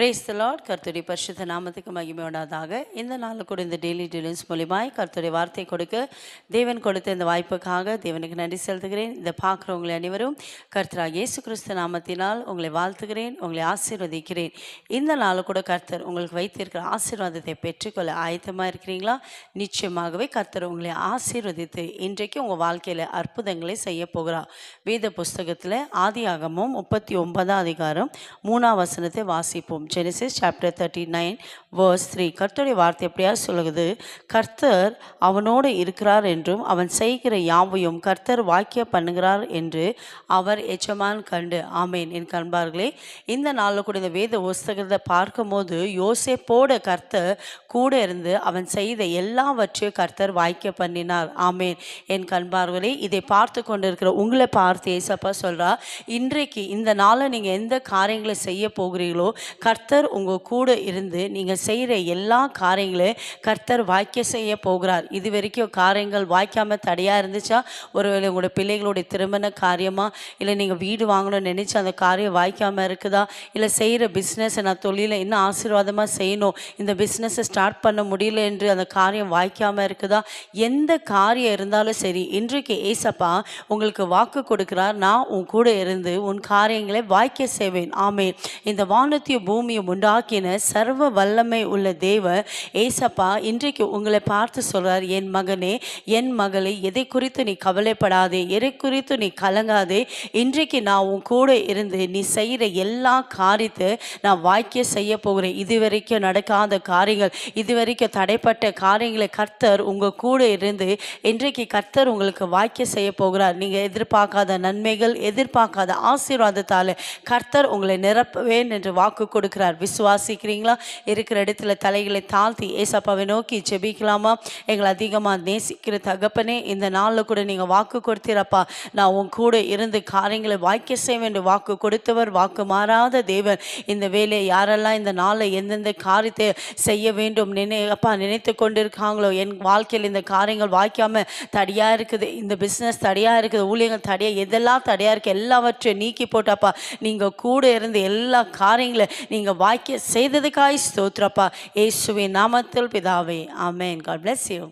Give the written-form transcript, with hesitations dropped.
Praise the Lord. கர்த்தருடைய பரிசுத்த நாமத்துக்கு மகிமை உண்டாதாக. இந்த நாளில் கூட இந்த டெய்லி டீலிங்ஸ் மூலியமாய் கர்த்தருடைய வார்த்தை கொடுக்க தேவன் கொடுத்த இந்த வாய்ப்புக்காக தேவனுக்கு நன்றி செலுத்துகிறேன். இதை பார்க்குறவங்களை அனைவரும் கர்த்தராக இயேசு கிறிஸ்து நாமத்தினால் உங்களை வாழ்த்துகிறேன், உங்களை ஆசீர்வதிக்கிறேன். இந்த நாளில் கூட கர்த்தர் உங்களுக்கு வைத்திருக்கிற ஆசீர்வாதத்தை பெற்றுக்கொள்ள ஆயத்தமாக இருக்கிறீங்களா? நிச்சயமாகவே கர்த்தர் உங்களை ஆசீர்வதித்து இன்றைக்கு உங்கள் வாழ்க்கையில் அற்புதங்களை செய்ய போகிறார். வேத புஸ்தகத்தில் ஆதியாகமம் 39 அதிகாரம் 3 வசனத்தை வாசிப்போம். Genesis chapter 39 verse 3. கர்த்தருடைய வார்த்தை எப்படியா சொல்லுகிறது? கர்த்தர் அவனோடு இருக்கிறார் என்றும் அவன் செய்கிற யாவையும் கர்த்தர் வாக்கிய பண்ணுகிறார் என்று அவர் எஜமான் கண்டு. ஆமேன். என் கண்பார்களே, இந்த நாளில் கூட இந்த வேத புஸ்தகத்தை பார்க்கும்போது யோசேப்போட கர்த்தர் கூட இருந்து அவன் செய்த எல்லாவற்றையும் கர்த்தர் வாக்கிய பண்ணினார். ஆமேன். என் கண்பார்களே, இதை பார்த்து கொண்டு இருக்கிற உங்களை பார்த்து ஏசப்பா சொல்றா, இன்றைக்கு இந்த நாளை நீங்கள் எந்த காரியங்களை செய்ய போகிறீர்களோ கர்த்தர் உங்கள் கூட இருந்து நீங்கள் செய்கிற எல்லா காரியங்களையும் கர்த்தர் வாய்க்க செய்ய போகிறார். இது வரைக்கும் காரியங்கள் வாய்க்காமல் தடையாக இருந்துச்சா? ஒருவேளை உங்களோட பிள்ளைகளுடைய திருமண காரியமாக, இல்லை நீங்கள் வீடு வாங்கணும்னு நினச்சி அந்த காரியம் வாய்க்காமல் இருக்குதா? இல்லை செய்கிற பிஸ்னஸை நான் தொழிலை இன்னும் ஆசீர்வாதமாக செய்யணும், இந்த பிஸ்னஸை ஸ்டார்ட் பண்ண முடியல என்று அந்த காரியம் வாய்க்காமல் இருக்குதா? எந்த காரியம் இருந்தாலும் சரி, இன்றைக்கு ஏசப்பா உங்களுக்கு வாக்கு கொடுக்கிறார், நான் உன் கூட இருந்து உன் காரியங்களை வாய்க்க செய்வேன். ஆமேன். இந்த வானத்தையும் பூமியை உண்டாக்கின சர்வ வல்லமை உள்ள தேவ ஏசப்பா இன்றைக்கு உங்களை பார்த்து சொல்றார், என் மகனே, என் மகளே, எதை குறித்து நீ கவலைப்படாதே, எதை குறித்து நீ கலங்காதே. இன்றைக்கு நான் உன் கூட இருந்து நீ செய்கிற எல்லா காரியத்தை நான் வாய்க்க செய்ய போகிறேன். இதுவரைக்கும் நடக்காத காரியங்கள், இதுவரைக்கும் தடைப்பட்ட காரியங்களை கர்த்தர் உங்கள் கூட இருந்து இன்றைக்கு கர்த்தர் உங்களுக்கு வாய்க்க செய்ய போகிறார். நீங்கள் எதிர்பார்க்காத நன்மைகள், எதிர்பார்க்காத ஆசீர்வாதத்தால் கர்த்தர் உங்களை நிரப்புவேன் என்று வாக்கு கொடுக்கிறார். விசுவாசிக்கிறீங்களா? இருக்கிற இடத்துல தலைகளை தாழ்த்தி ஏசப்பாவை நோக்கி ஜெபிக்கலாமா? எங்களை அதிகமாக நேசிக்கிற தகப்பனே, இந்த நாளில் கூட நீங்கள் வாக்கு கொடுத்தீரப்பா, நான் உன் கூட இருந்து காரியங்களை வாய்க்க செய்வேன் என்று வாக்கு கொடுத்தவர், வாக்கு மாறாத தேவன். இந்த வேலையை யாரெல்லாம் இந்த நாளில் எந்தெந்த காரியத்தை செய்ய வேண்டும் நினைத்து கொண்டிருக்காங்களோ, என் வாழ்க்கையில் இந்த காரியங்கள் வாய்க்காம தடையாக இருக்குது, இந்த பிஸ்னஸ் தடையாக இருக்குது, ஊழியர்கள் தடையாக, எதெல்லாம் தடையாக இருக்குது எல்லாவற்றையும் நீக்கி போட்டாப்பா, நீங்கள் கூட இருந்து எல்லா காரியங்களை நீங்கள் வாய்க்க செய்ததுக்காய் ஸ்தோத்திரப்பா. இயேசுவின் நாமத்தில் பிதாவே, ஆமென். God bless you.